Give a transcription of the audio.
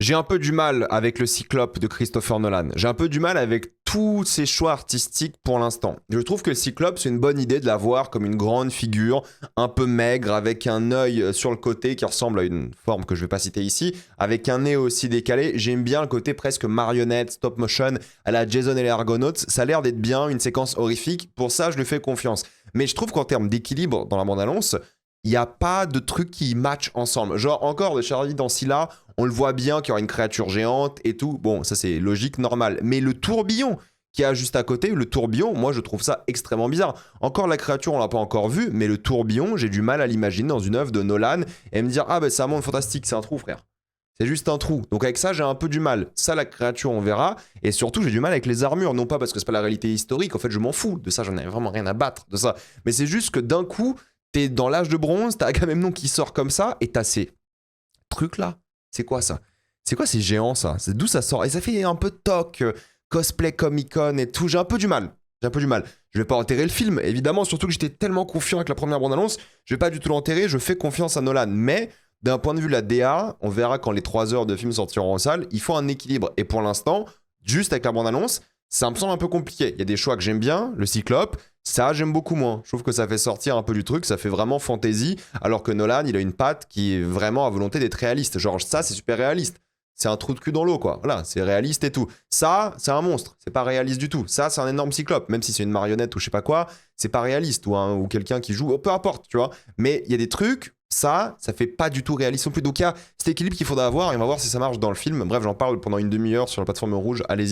J'ai un peu du mal avec le Cyclope de Christopher Nolan. J'ai un peu du mal avec tous ses choix artistiques pour l'instant. Je trouve que le Cyclope, c'est une bonne idée de l'avoir comme une grande figure, un peu maigre, avec un œil sur le côté qui ressemble à une forme que je vais pas citer ici, avec un nez aussi décalé. J'aime bien le côté presque marionnette, stop motion, à la Jason et les Argonautes. Ça a l'air d'être bien, une séquence horrifique. Pour ça, je lui fais confiance. Mais je trouve qu'en termes d'équilibre dans la bande-annonce, il n'y a pas de trucs qui matchent ensemble. Genre, encore de Charlie dans Scylla, on le voit bien qu'il y aura une créature géante et tout. Bon, ça c'est logique, normal. Mais le tourbillon qu'il y a juste à côté, le tourbillon, moi je trouve ça extrêmement bizarre. Encore la créature, on l'a pas encore vue, mais le tourbillon, j'ai du mal à l'imaginer dans une œuvre de Nolan et me dire, ah ben c'est un monde fantastique, c'est un trou, frère. C'est juste un trou. Donc avec ça, j'ai un peu du mal. Ça, la créature, on verra. Et surtout, j'ai du mal avec les armures. Non pas parce que c'est pas la réalité historique. En fait, je m'en fous de ça. J'en ai vraiment rien à battre de ça. Mais c'est juste que d'un coup, t'es dans l'âge de bronze, t'as Agamemnon qui sort comme ça, et t'as ces trucs-là. C'est quoi ça? C'est quoi ces géants, ça? C'est d'où ça sort? Et ça fait un peu toc, cosplay Comic-Con et tout. J'ai un peu du mal. J'ai un peu du mal. Je vais pas enterrer le film, évidemment, surtout que j'étais tellement confiant avec la première bande-annonce. Je vais pas du tout l'enterrer, je fais confiance à Nolan. Mais d'un point de vue de la DA, on verra quand les 3 heures de film sortiront en salle, il faut un équilibre. Et pour l'instant, juste avec la bande-annonce, ça me semble un peu compliqué. Il y a des choix que j'aime bien, le Cyclope, ça j'aime beaucoup moins. Je trouve que ça fait sortir un peu du truc, ça fait vraiment fantasy, alors que Nolan, il a une patte qui est vraiment à volonté d'être réaliste. Genre ça, c'est super réaliste. C'est un trou de cul dans l'eau, quoi. Voilà, c'est réaliste et tout. Ça, c'est un monstre. C'est pas réaliste du tout. Ça, c'est un énorme cyclope. Même si c'est une marionnette ou je sais pas quoi, c'est pas réaliste. Ou quelqu'un qui joue, peu importe, tu vois. Mais il y a des trucs, ça fait pas du tout réaliste non plus. Donc il y a cet équilibre qu'il faudra avoir et on va voir si ça marche dans le film. Bref, j'en parle pendant une demi-heure sur la plateforme rouge. Allez-y.